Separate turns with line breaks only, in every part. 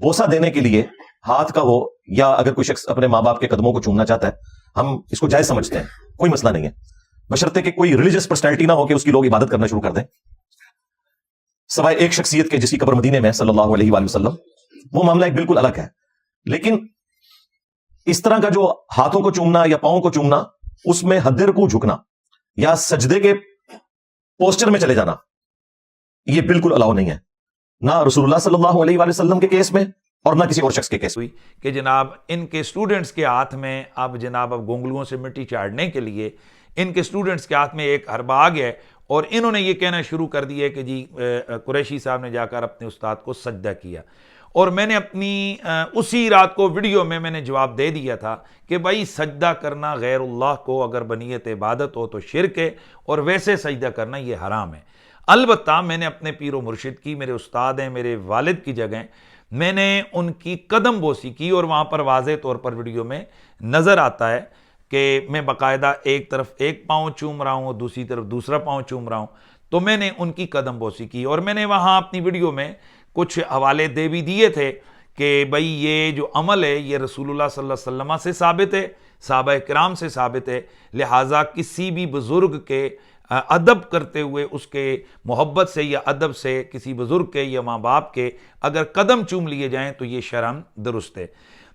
بوسہ دینے کے لیے ہاتھ کا ہو یا اگر کوئی شخص اپنے ماں باپ کے قدموں کو چومنا چاہتا ہے ہم اس کو جائز سمجھتے ہیں، کوئی مسئلہ نہیں ہے، بشرطے کہ کوئی ریلیجس پرسنالٹی نہ ہو کہ اس کی لوگ عبادت کرنا شروع کر دیں، سوائے ایک شخصیت کے جس کی قبر مدینے میں صلی اللہ علیہ وآلہ وسلم، وہ معاملہ ایک بالکل الگ ہے۔ لیکن اس طرح کا جو ہاتھوں کو چومنا یا پاؤں کو چومنا، اس میں حد رکوع جھکنا یا سجدے کے پوسچر میں چلے جانا، یہ بالکل الاؤ نہیں ہے، نہ رسول اللہ صلی اللہ علیہ وآلہ وسلم کے کیس میں اور نہ کسی اور شخص کے کیس میں۔
کہ جناب ان کے اسٹوڈنٹس کے ہاتھ میں اب گونگلوں سے مٹی چاڑنے کے لیے ان کے اسٹوڈنٹس کے ہاتھ میں ایک حربہ آ گیا ہے اور انہوں نے یہ کہنا شروع کر دیا کہ جی قریشی صاحب نے جا کر اپنے استاد کو سجدہ کیا، اور میں نے اپنی اسی رات کو ویڈیو میں نے جواب دے دیا تھا کہ بھائی سجدہ کرنا غیر اللہ کو اگر بنیت عبادت ہو تو شرک ہے، اور ویسے سجدہ کرنا یہ حرام ہے۔ البتہ میں نے اپنے پیر و مرشد کی، میرے استاد ہیں، میرے والد کی جگہ میں نے ان کی قدم بوسی کی، اور وہاں پر واضح طور پر ویڈیو میں نظر آتا ہے کہ میں باقاعدہ ایک طرف ایک پاؤں چوم رہا ہوں اور دوسری طرف دوسرا پاؤں چوم رہا ہوں، تو میں نے ان کی قدم بوسی کی، اور میں نے وہاں اپنی ویڈیو میں کچھ حوالے دے بھی دیے تھے کہ بھائی یہ جو عمل ہے یہ رسول اللہ صلی اللہ علیہ وسلم سے ثابت ہے، صحابہ کرام سے ثابت ہے، لہٰذا کسی بھی بزرگ کے ادب کرتے ہوئے، اس کے محبت سے یا ادب سے کسی بزرگ کے یا ماں باپ کے اگر قدم چوم لیے جائیں تو یہ شرعاً درست ہے۔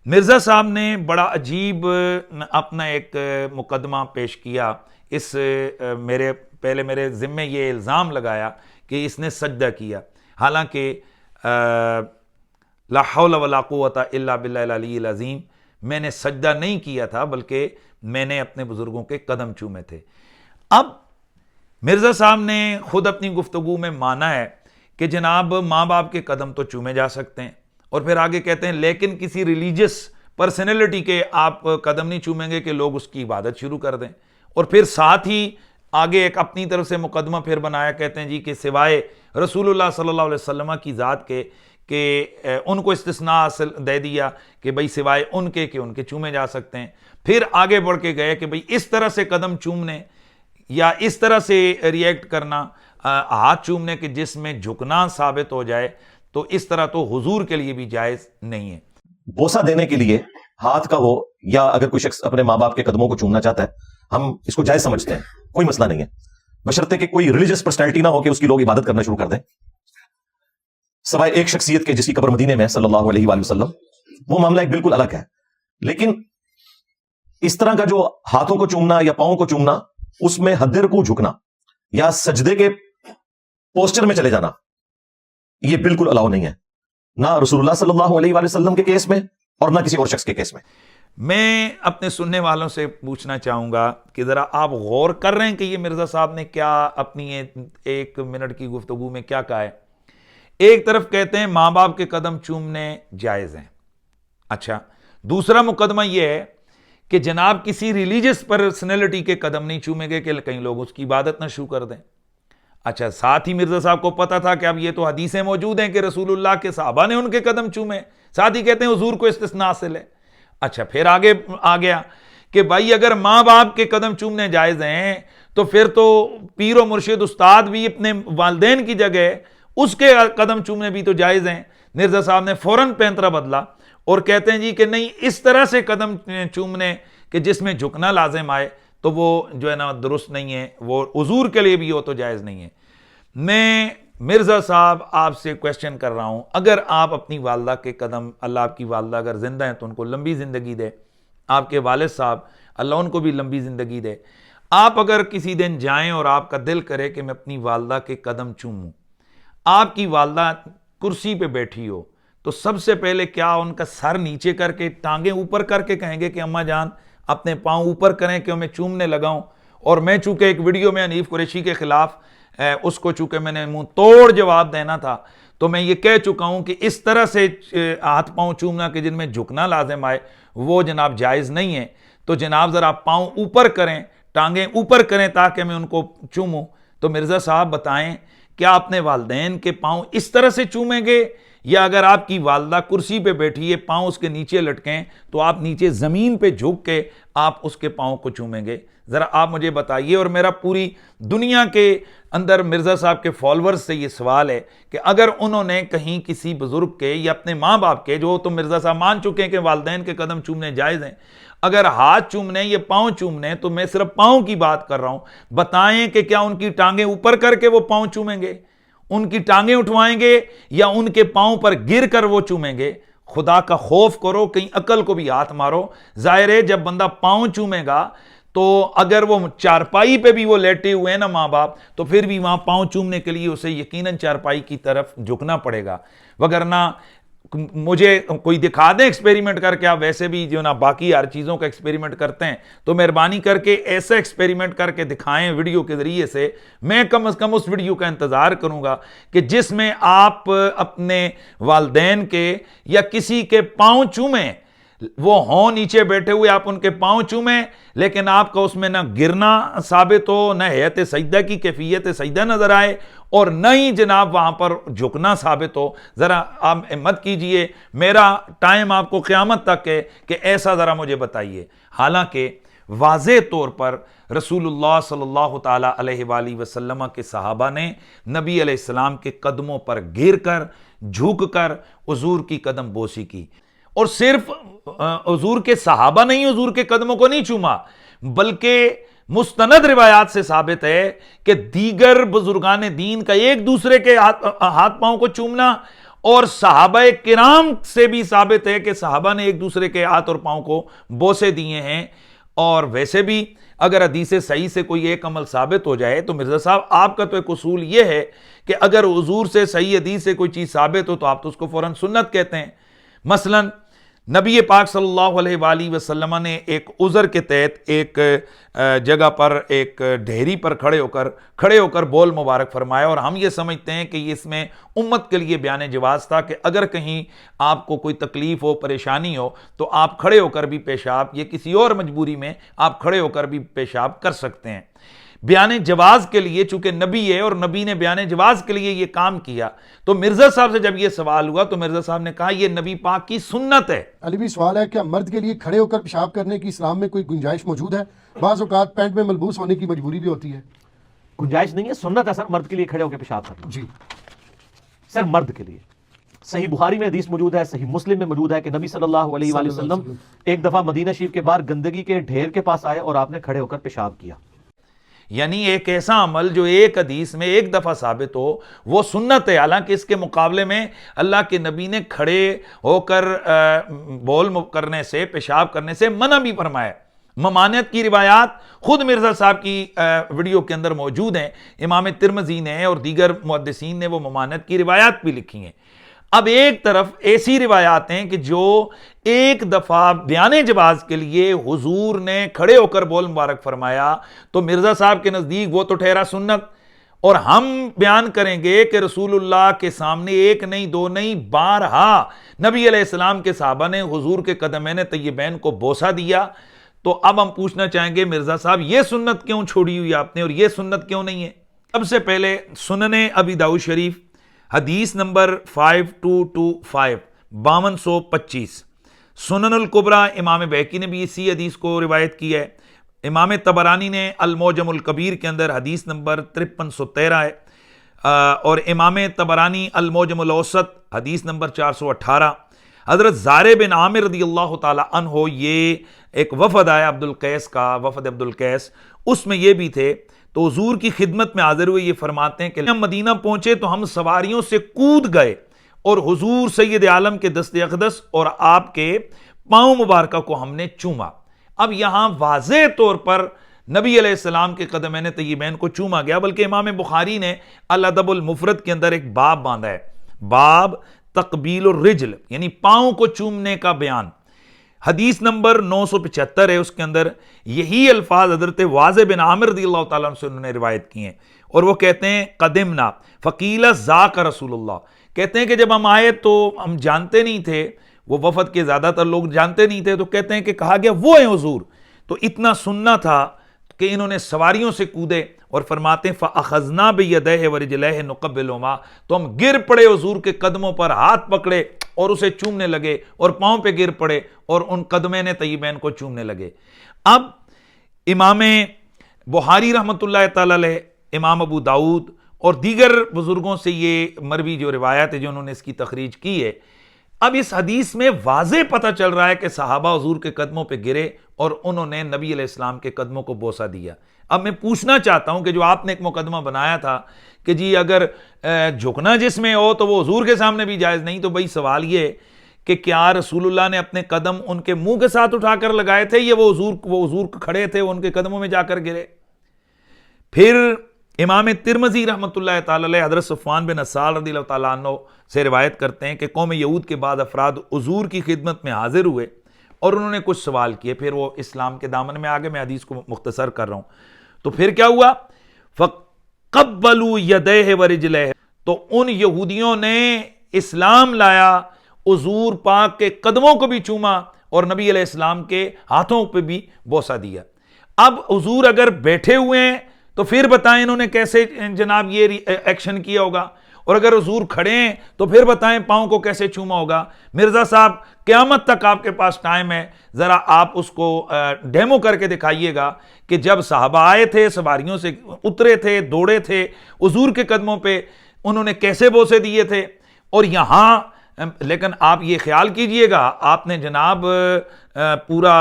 مرزا صاحب نے بڑا عجیب اپنا ایک مقدمہ پیش کیا، اس پہلے میرے ذمے یہ الزام لگایا کہ اس نے سجدہ کیا، حالانکہ لا حول ولا قوت الا باللہ العلی العظیم، میں نے سجدہ نہیں کیا تھا بلکہ میں نے اپنے بزرگوں کے قدم چومے تھے۔ اب مرزا صاحب نے خود اپنی گفتگو میں مانا ہے کہ جناب ماں باپ کے قدم تو چومے جا سکتے ہیں، اور پھر آگے کہتے ہیں لیکن کسی ریلیجس پرسنالٹی کے آپ قدم نہیں چومیں گے کہ لوگ اس کی عبادت شروع کر دیں، اور پھر ساتھ ہی آگے ایک اپنی طرف سے مقدمہ پھر بنایا، کہتے ہیں جی کہ سوائے رسول اللہ صلی اللہ علیہ وسلم کی ذات کے کہ ان کو استثناء حاصل دے دیا کہ بھئی سوائے ان کے کہ ان کے چومے جا سکتے ہیں۔ پھر آگے بڑھ کے گئے کہ بھئی اس طرح سے قدم چومنے یا اس طرح سے ریئیکٹ کرنا ہاتھ چومنے کے جس میں جھکنا ثابت ہو جائے تو اس طرح تو حضور کے لیے بھی جائز نہیں ہے۔
بوسہ دینے کے لیے ہاتھ کا ہو یا اگر کوئی شخص اپنے ماں باپ کے قدموں کو چومنا چاہتا ہے ہم اس کو جائز سمجھتے ہیں، کوئی مسئلہ نہیں ہے، بشرطے کہ کوئی ریلیجس پرسنالٹی نہ ہو کہ اس کی لوگ عبادت کرنا شروع کر دیں، سوائے ایک شخصیت کے جس کی قبر مدینے میں صلی اللہ علیہ وآلہ وسلم، وہ معاملہ ایک بالکل الگ ہے۔ لیکن اس طرح کا جو ہاتھوں کو چومنا یا پاؤں کو چومنا، اس میں حد رکوع جھکنا یا سجدے کے پوسچر میں چلے جانا، یہ بالکل الاؤ نہیں ہے، نہ رسول اللہ صلی اللہ علیہ وآلہ وسلم کے کیس میں اور نہ کسی اور شخص کے کیس میں۔
میں اپنے سننے والوں سے پوچھنا چاہوں گا کہ ذرا آپ غور کر رہے ہیں کہ یہ مرزا صاحب نے کیا اپنی ایک منٹ کی گفتگو میں کیا کہا ہے۔ ایک طرف کہتے ہیں ماں باپ کے قدم چومنے جائز ہیں، اچھا دوسرا مقدمہ یہ ہے کہ جناب کسی ریلیجس پرسنالٹی کے قدم نہیں چومیں گے کہ کئی لوگ اس کی عبادت نہ شروع کر دیں۔ اچھا ساتھ ہی مرزا صاحب کو پتا تھا کہ اب یہ تو حدیثیں موجود ہیں کہ رسول اللہ کے صحابہ نے ان کے قدم چومے، ساتھ ہی کہتے ہیں حضور کو استثناء حاصل ہے۔ اچھا پھر آگے آ گیا کہ بھائی اگر ماں باپ کے قدم چومنے جائز ہیں تو پھر تو پیر و مرشد استاد بھی اپنے والدین کی جگہ اس کے قدم چومنے بھی تو جائز ہیں۔ مرزا صاحب نے فوراً پینترا بدلا اور کہتے ہیں جی کہ نہیں، اس طرح سے قدم چومنے کہ جس میں جھکنا لازم آئے تو وہ جو ہے نا درست نہیں ہے، وہ حضور کے لیے بھی ہو تو جائز نہیں ہے۔ میں مرزا صاحب آپ سے کویسچن کر رہا ہوں، اگر آپ اپنی والدہ کے قدم، اللہ آپ کی والدہ اگر زندہ ہیں تو ان کو لمبی زندگی دے، آپ کے والد صاحب اللہ ان کو بھی لمبی زندگی دے، آپ اگر کسی دن جائیں اور آپ کا دل کرے کہ میں اپنی والدہ کے قدم چوموں، آپ کی والدہ کرسی پہ بیٹھی ہو تو سب سے پہلے کیا ان کا سر نیچے کر کے ٹانگیں اوپر کر کے کہیں گے کہ اماں جان اپنے پاؤں اوپر کریں کہ میں چومنے لگاؤں؟ اور میں چونکہ ایک ویڈیو میں حنیف قریشی کے خلاف اس کو چونکہ میں نے منہ توڑ جواب دینا تھا تو میں یہ کہہ چکا ہوں کہ اس طرح سے ہاتھ پاؤں چومنا کہ جن میں جھکنا لازم آئے وہ جناب جائز نہیں ہے۔ تو جناب ذرا پاؤں اوپر کریں، ٹانگیں اوپر کریں تاکہ میں ان کو چوموں۔ تو مرزا صاحب بتائیں کیا اپنے والدین کے پاؤں اس طرح سے چومیں گے، یا اگر آپ کی والدہ کرسی پہ بیٹھی ہے پاؤں اس کے نیچے لٹکیں تو آپ نیچے زمین پہ جھک کے آپ اس کے پاؤں کو چومیں گے؟ ذرا آپ مجھے بتائیے. اور میرا پوری دنیا کے اندر مرزا صاحب کے فالورز سے یہ سوال ہے کہ اگر انہوں نے کہیں کسی بزرگ کے یا اپنے ماں باپ کے, جو تو مرزا صاحب مان چکے ہیں کہ والدین کے قدم چومنے جائز ہیں, اگر ہاتھ چومنے یا پاؤں چومنے, تو میں صرف پاؤں کی بات کر رہا ہوں, بتائیں کہ کیا ان کی ٹانگیں اوپر کر کے وہ پاؤں چومیں گے, ان کی ٹانگیں اٹھوائیں گے, یا ان کے پاؤں پر گر کر وہ چومیں گے؟ خدا کا خوف کرو, کہیں عقل کو بھی ہاتھ مارو. ظاہر ہے جب بندہ پاؤں چومے گا تو اگر وہ چارپائی پہ بھی وہ لیٹے ہوئے ہیں نا ماں باپ, تو پھر بھی وہاں پاؤں چومنے کے لیے اسے یقیناً چارپائی کی طرف جھکنا پڑے گا. وگرنہ مجھے کوئی دکھا دیں ایکسپیریمنٹ کر کے, آپ ویسے بھی جو نا باقی ہر چیزوں کا ایکسپیریمنٹ کرتے ہیں, تو مہربانی کر کے ایسا ایکسپیریمنٹ کر کے دکھائیں ویڈیو کے ذریعے سے. میں کم از کم اس ویڈیو کا انتظار کروں گا کہ جس میں آپ اپنے والدین کے یا کسی کے پاؤں چومیں, وہ ہوں نیچے بیٹھے ہوئے, آپ ان کے پاؤں چومیں, لیکن آپ کا اس میں نہ گرنا ثابت ہو, نہ حیت سجدہ کی کیفیت سجدہ نظر آئے, اور نہ ہی جناب وہاں پر جھکنا ثابت ہو. ذرا آپ ہمت کیجئے, میرا ٹائم آپ کو قیامت تک ہے کہ ایسا ذرا مجھے بتائیے. حالانکہ واضح طور پر رسول اللہ صلی اللہ تعالی علیہ وآلہ وسلم کے صحابہ نے نبی علیہ السلام کے قدموں پر گر کر, جھک کر حضور کی قدم بوسی کی. اور صرف حضور کے صحابہ نہیں حضور کے قدموں کو نہیں چوما, بلکہ مستند روایات سے ثابت ہے کہ دیگر بزرگان دین کا ایک دوسرے کے ہاتھ پاؤں کو چومنا, اور صحابہ کرام سے بھی ثابت ہے کہ صحابہ نے ایک دوسرے کے ہاتھ اور پاؤں کو بوسے دیے ہیں. اور ویسے بھی اگر حدیث صحیح سے کوئی ایک عمل ثابت ہو جائے, تو مرزا صاحب آپ کا تو ایک اصول یہ ہے کہ اگر حضور سے صحیح حدیث سے کوئی چیز ثابت ہو تو آپ تو اس کو فوراً سنت کہتے ہیں. مثلا نبی پاک صلی اللہ علیہ وآلہ وسلم نے ایک عذر کے تحت ایک جگہ پر ایک ڈھیری پر کھڑے ہو کر بول مبارک فرمایا, اور ہم یہ سمجھتے ہیں کہ اس میں امت کے لیے بیان جواز تھا کہ اگر کہیں آپ کو کوئی تکلیف ہو, پریشانی ہو, تو آپ کھڑے ہو کر بھی پیشاب, یا کسی اور مجبوری میں آپ کھڑے ہو کر بھی پیشاب کر سکتے ہیں. بیان جواز کے لیے, چونکہ نبی ہے اور نبی نے بیان جواز کے لیے یہ کام کیا, تو مرزا صاحب سے جب یہ سوال ہوا تو مرزا صاحب نے کہا یہ نبی پاک کی سنت ہے.
علی بھی سوال ہے, کیا مرد کے لیے کھڑے ہو کر پیشاب کرنے کی اسلام میں کوئی گنجائش موجود ہے؟ بعض اوقات پینٹ میں ملبوس ہونے کی مجبوری بھی ہوتی ہے.
گنجائش نہیں ہے, سنت ہے سر مرد کے لیے کھڑے ہو کے پیشاب کرنا.
جی
سر مرد کے لیے صحیح بخاری میں حدیث موجود ہے, صحیح مسلم میں موجود ہے کہ نبی صلی اللہ علیہ وآلہ وسلم ایک دفعہ مدینہ شریف کے باہر گندگی کے ڈھیر کے پاس آئے اور آپ نے کھڑے ہو کر پیشاب کیا.
یعنی ایک ایسا عمل جو ایک حدیث میں ایک دفعہ ثابت ہو وہ سنت ہے. حالانکہ اس کے مقابلے میں اللہ کے نبی نے کھڑے ہو کر بول کرنے سے, پیشاب کرنے سے منع بھی فرمایا. ممانعت کی روایات خود مرزا صاحب کی ویڈیو کے اندر موجود ہیں, امام ترمذی نے اور دیگر محدثین نے وہ ممانعت کی روایات بھی لکھی ہیں. اب ایک طرف ایسی روایات ہیں کہ جو ایک دفعہ بیان جواز کے لیے حضور نے کھڑے ہو کر بول مبارک فرمایا, تو مرزا صاحب کے نزدیک وہ تو ٹھہرا سنت. اور ہم بیان کریں گے کہ رسول اللہ کے سامنے ایک نہیں دو نہیں بارہا نبی علیہ السلام کے صحابہ نے حضور کے قدمین طیبین کو بوسہ دیا. تو اب ہم پوچھنا چاہیں گے مرزا صاحب یہ سنت کیوں چھوڑی ہوئی آپ نے اور یہ سنت کیوں نہیں ہے؟ سب سے پہلے سنن ابی داؤد شریف حدیث نمبر 5225 5225. سنن الکبریٰ امام بہقی نے بھی اسی حدیث کو روایت کی ہے. امام طبرانی نے المعجم الکبیر کے اندر حدیث نمبر 5313 ہے, اور امام طبرانی المعجم الاوسط حدیث نمبر 418. حضرت زارع بن عامر رضی اللہ تعالی عنہ, یہ ایک وفد آیا عبد القیس کا, وفد عبد القیس, اس میں یہ بھی تھے. تو حضور کی خدمت میں حاضر ہوئے, یہ فرماتے ہیں کہ ہم مدینہ پہنچے تو ہم سواریوں سے کود گئے اور حضور سید عالم کے دست اقدس اور آپ کے پاؤں مبارکہ کو ہم نے چوما. اب یہاں واضح طور پر نبی علیہ السلام کے قدمین طیبین کو چوما گیا, بلکہ امام بخاری نے الادب المفرد کے اندر ایک باب باندھا ہے, باب تقبیل الرجل, یعنی پاؤں کو چومنے کا بیان. حدیث نمبر 975 ہے, اس کے اندر یہی الفاظ حضرت واضح بن عامر رضی اللہ تعالیٰ عنہ سے انہوں نے روایت کی ہیں, اور وہ کہتے ہیں قدمنا فقیل ذاک رسول اللہ, کہتے ہیں کہ جب ہم آئے تو ہم جانتے نہیں تھے, وہ وفد کے زیادہ تر لوگ جانتے نہیں تھے, تو کہتے ہیں کہ کہا گیا وہ ہیں حضور. تو اتنا سننا تھا کہ انہوں نے سواریوں سے کودے, اور فرماتے ہیں فَأَخَذْنَا بِيَدَيْهِ وَرِجْلَيْهِ نُقَبِّلُهُمَا, تو ہم گر پڑے حضور کے قدموں پر, ہاتھ پکڑے اور اسے چومنے لگے, اور پاؤں پہ گر پڑے اور ان قدمین طیبین کو چومنے لگے. اب امام بخاری رحمۃ اللہ تعالی علیہ، امام ابو داؤد اور دیگر بزرگوں سے یہ مروی جو روایت ہے جو انہوں نے اس کی تخریج کی ہے۔ اب اس حدیث میں واضح پتہ چل رہا ہے کہ صحابہ حضور کے قدموں پہ گرے اور انہوں نے نبی علیہ السلام کے قدموں کو بوسہ دیا۔ اب میں پوچھنا چاہتا ہوں کہ جو آپ نے ایک مقدمہ بنایا تھا کہ جی اگر جھکنا جس میں ہو تو وہ حضور کے سامنے بھی جائز نہیں، تو بھائی سوال یہ ہے کہ کیا رسول اللہ نے اپنے قدم ان کے منہ کے ساتھ اٹھا کر لگائے تھے یا وہ حضور کھڑے تھے وہ ان کے قدموں میں جا کر گرے؟ پھر امام ترمذی رحمۃ اللہ تعالی علیہ حضرت صفوان بن عسال رضی اللہ تعالیٰ عنہ سے روایت کرتے ہیں کہ قوم یہود کے بعد افراد حضور کی خدمت میں حاضر ہوئے اور انہوں نے کچھ سوال کیے، پھر وہ اسلام کے دامن میں آگے، میں حدیث کو مختصر کر رہا ہوں۔ تو پھر کیا ہوا؟ فَقَبَّلُوا يَدَيْهِ وَرِجْلَيْهِ، تو ان یہودیوں نے اسلام لایا، حضور پاک کے قدموں کو بھی چوما اور نبی علیہ السلام کے ہاتھوں پہ بھی بوسہ دیا۔ اب حضور اگر بیٹھے ہوئے ہیں تو پھر بتائیں انہوں نے کیسے جناب یہ ایکشن کیا ہوگا، اور اگر حضور کھڑے ہیں تو پھر بتائیں پاؤں کو کیسے چوما ہوگا۔ مرزا صاحب قیامت تک آپ کے پاس ٹائم ہے، ذرا آپ اس کو ڈیمو کر کے دکھائیے گا کہ جب صحابہ آئے تھے، سواریوں سے اترے تھے، دوڑے تھے، حضور کے قدموں پہ انہوں نے کیسے بوسے دیے تھے۔ اور یہاں لیکن آپ یہ خیال کیجئے گا، آپ نے جناب پورا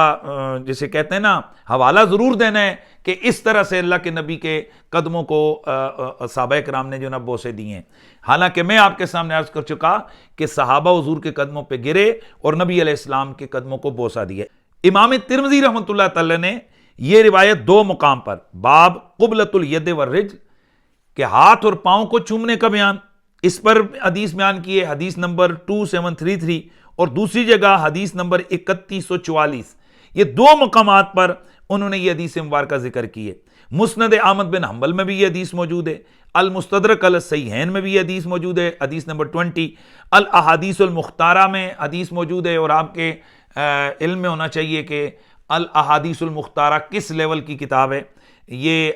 جسے کہتے ہیں نا حوالہ ضرور دینا ہے کہ اس طرح سے اللہ کے نبی کے قدموں کو صحابہ کرام نے جو نا بوسے دیے ہیں۔ حالانکہ میں آپ کے سامنے عرض کر چکا کہ صحابہ حضور کے قدموں پہ گرے اور نبی علیہ السلام کے قدموں کو بوسہ دیا۔ امام ترمذی رحمۃ اللہ تعالی نے یہ روایت دو مقام پر، باب قبلۃ الید والرجل، کہ ہاتھ اور پاؤں کو چومنے کا بیان، اس پر حدیث بیان کی ہے، حدیث نمبر 2733، اور دوسری جگہ حدیث نمبر 3144۔ یہ دو مقامات پر انہوں نے یہ حدیث مبارکہ ذکر کی ہے۔ مسند احمد بن حنبل میں بھی یہ حدیث موجود ہے، المستدرک علی الصحیحین میں بھی یہ حدیث موجود ہے، حدیث نمبر 20، الاحادیث المختارہ میں حدیث موجود ہے، اور آپ کے علم میں ہونا چاہیے کہ الاحادیث المختارہ کس لیول کی کتاب ہے، یہ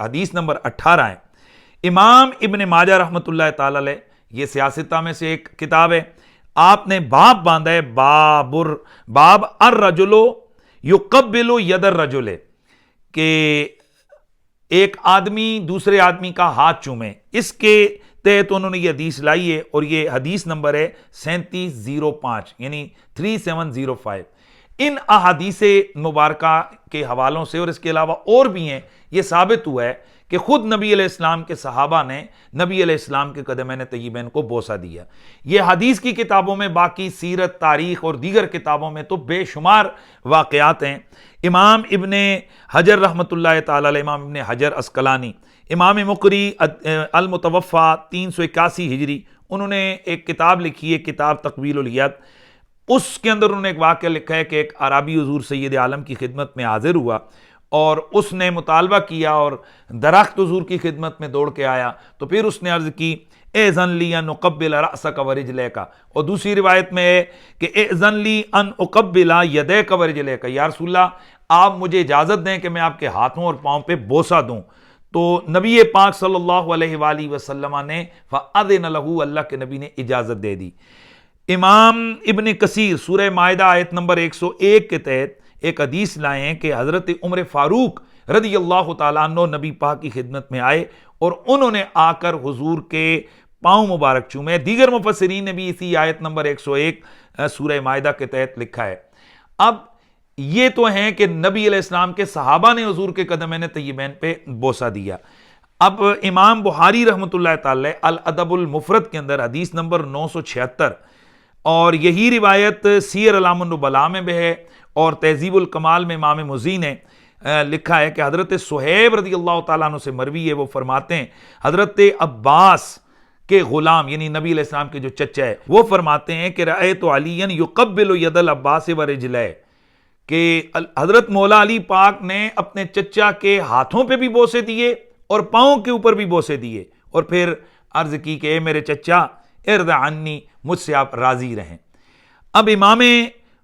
حدیث نمبر 18 ہے۔ امام ابن ماجہ رحمۃ اللہ تعالی علیہ، یہ سیاستہ میں سے ایک کتاب ہے، آپ نے باب باندھا ہے، باب الرجل یقبل ید الرجل، کہ ایک آدمی دوسرے آدمی کا ہاتھ چومے، اس کے تحت انہوں نے یہ حدیث لائی ہے، اور یہ حدیث نمبر ہے 3705، یعنی 3705۔ ان احادیث مبارکہ کے حوالوں سے اور اس کے علاوہ اور بھی ہیں، یہ ثابت ہوا ہے کہ خود نبی علیہ السلام کے صحابہ نے نبی علیہ السلام کے قدمین طیبین کو بوسہ دیا۔ یہ حدیث کی کتابوں میں، باقی سیرت، تاریخ اور دیگر کتابوں میں تو بے شمار واقعات ہیں۔ امام ابن حجر رحمۃ اللہ تعالی علیہ، امام ابن حجر عسقلانی، امام مقری المتوفا 381 ہجری، انہوں نے ایک کتاب لکھی ہے، کتاب تقویل الید۔ اس کے اندر انہوں نے ایک واقعہ لکھا ہے کہ ایک عربی حضور سید عالم کی خدمت میں حاضر ہوا اور اس نے مطالبہ کیا اور درخت حضور کی خدمت میں دوڑ کے آیا، تو پھر اس نے عرض کی اذن لی ان اقبل رأسک ورجلیک، اور دوسری روایت میں ہے کہ اذن لی ان اقبل یدیک ورجلیک، یا رسول اللہ آپ مجھے اجازت دیں کہ میں آپ کے ہاتھوں اور پاؤں پہ بوسہ دوں۔ تو نبی پاک صلی اللہ علیہ وآلہ وسلم نے فأذن لہ، اللہ کے نبی نے اجازت دے دی۔ امام ابن کثیر سورہ مائدہ آیت نمبر 101 کے تحت ایک حدیث لائے ہیں کہ حضرت عمر فاروق رضی اللہ تعالیٰ عنہ نبی پاک کی خدمت میں آئے اور انہوں نے آ کر حضور کے پاؤں مبارک چومے۔ دیگر مفسرین نے بھی اسی آیت نمبر 101 سورہ مائدہ کے تحت لکھا ہے۔ اب یہ تو ہیں کہ نبی علیہ السلام کے صحابہ نے حضور کے قدمین طیبین پہ بوسہ دیا۔ اب امام بخاری رحمۃ اللہ تعالی الادب المفرد کے اندر حدیث نمبر 976، اور یہی روایت سیر اعلام النبلاء میں بھی ہے، اور تہذیب الکمال میں امام مزی نے لکھا ہے کہ حضرت صہیب رضی اللہ تعالیٰ عنہ سے مروی ہے، وہ فرماتے ہیں حضرت عباس کے غلام یعنی نبی علیہ السلام کے جو چچا ہے، وہ فرماتے ہیں کہ رأیت علی یقبل ید العباس ورجلہ، کہ حضرت مولا علی پاک نے اپنے چچا کے ہاتھوں پہ بھی بوسے دیے اور پاؤں کے اوپر بھی بوسے دیے، اور پھر عرض کی کہ اے میرے چچا ارض عنی، مجھ سے آپ راضی رہیں۔ اب امام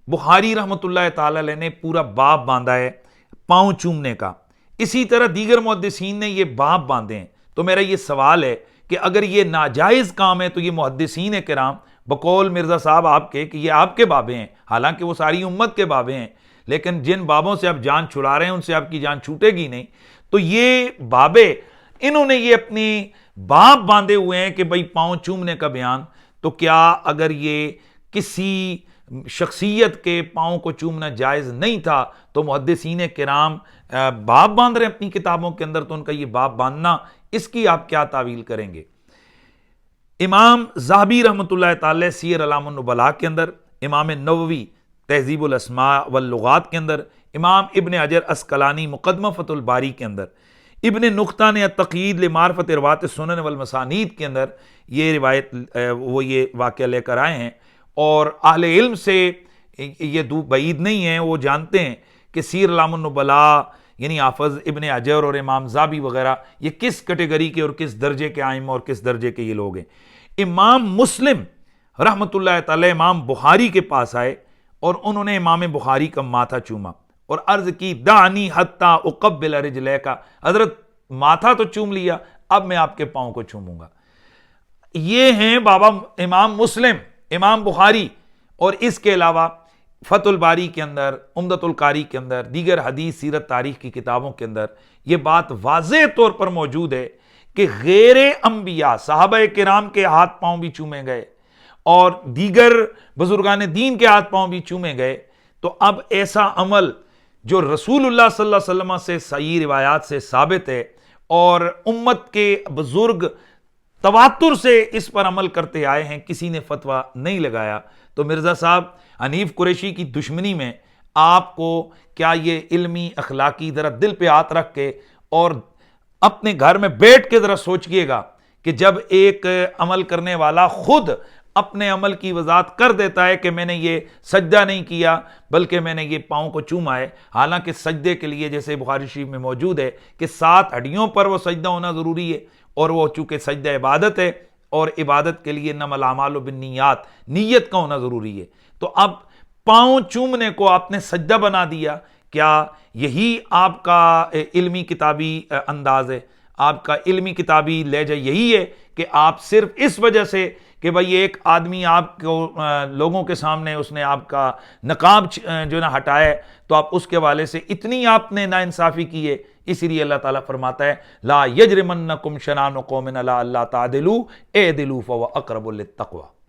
بخاری رحمۃ اللہ تعالی علیہ نے پورا باب باندھا ہے پاؤں چومنے کا، اسی طرح دیگر محدثین نے یہ باب باندھے ہیں۔ تو میرا یہ سوال ہے کہ اگر یہ ناجائز کام ہے تو یہ محدثین کرام بقول مرزا صاحب آپ کے کہ یہ آپ کے بابے ہیں، حالانکہ وہ ساری امت کے بابے ہیں، لیکن جن بابوں سے آپ جان چھڑا رہے ہیں ان سے آپ کی جان چھوٹے گی نہیں، تو یہ بابے انہوں نے یہ اپنی باپ باندھے ہوئے ہیں کہ بھئی پاؤں چومنے کا بیان، تو کیا اگر یہ کسی شخصیت کے پاؤں کو چومنا جائز نہیں تھا تو محدثین کرام باپ باندھ رہے ہیں اپنی کتابوں کے اندر، تو ان کا یہ باپ باندھنا اس کی آپ کیا تعویل کریں گے؟ امام ذہبی رحمۃ اللہ تعالی سیر اعلام النبلاء کے اندر، امام نووی تہذیب الاسماء واللغات کے اندر، امام ابن حجر عسقلانی مقدمہ فتح الباری کے اندر، ابن نقطہ نے تقیید لمعرفت روات السنن والمسانید کے اندر یہ روایت وہ یہ واقعہ لے کر آئے ہیں، اور اہل علم سے یہ بعید نہیں ہیں، وہ جانتے ہیں کہ سیر اعلام النبلاء یعنی حافظ ابن حجر اور امام ذہبی وغیرہ یہ کس کیٹیگری کے اور کس درجے کے ائمہ اور کس درجے کے یہ لوگ ہیں۔ امام مسلم رحمۃ اللہ تعالی امام بخاری کے پاس آئے اور انہوں نے امام بخاری کا ماتھا چوما اور عرض کی دعنی حتی اقبل رجلیک، حضرت ماتھا تو چوم لیا، اب میں آپ کے پاؤں کو چوموں گا۔ یہ ہیں بابا امام مسلم، امام بخاری، اور اس کے علاوہ فتح الباری کے اندر، عمدۃ القاری کے اندر، دیگر حدیث سیرت تاریخ کی کتابوں کے اندر یہ بات واضح طور پر موجود ہے کہ غیر انبیاء صحابہ کرام کے ہاتھ پاؤں بھی چومے گئے اور دیگر بزرگان دین کے ہاتھ پاؤں بھی چومے گئے۔ تو اب ایسا عمل جو رسول اللہ صلی اللہ علیہ وسلم سے صحیح روایات سے ثابت ہے اور امت کے بزرگ تواتر سے اس پر عمل کرتے آئے ہیں، کسی نے فتویٰ نہیں لگایا، تو مرزا صاحب حنیف قریشی کی دشمنی میں آپ کو کیا یہ علمی اخلاقی ذرا دل پہ ہاتھ رکھ کے اور اپنے گھر میں بیٹھ کے ذرا سوچئے گا کہ جب ایک عمل کرنے والا خود اپنے عمل کی وضاحت کر دیتا ہے کہ میں نے یہ سجدہ نہیں کیا بلکہ میں نے یہ پاؤں کو چوما ہے، حالانکہ سجدے کے لیے جیسے بخاری شریف میں موجود ہے کہ 7 ہڈیوں پر وہ سجدہ ہونا ضروری ہے، اور وہ چونکہ سجدہ عبادت ہے اور عبادت کے لیے انما الاعمال بالنیات، نیت کا ہونا ضروری ہے، تو اب پاؤں چومنے کو آپ نے سجدہ بنا دیا۔ کیا یہی آپ کا علمی کتابی انداز ہے؟ آپ کا علمی کتابی لہجہ یہی ہے کہ آپ صرف اس وجہ سے کہ بھئی ایک آدمی آپ کو لوگوں کے سامنے اس نے آپ کا نقاب جو نا ہٹایا ہے تو آپ اس کے والے سے اتنی آپ نے ناانصافی کی ہے، اسی لیے اللہ تعالیٰ فرماتا ہے لا یجرمنکم شنآن قوم علی الا تعدلوا اعدلوا فهو اقرب للتقوی۔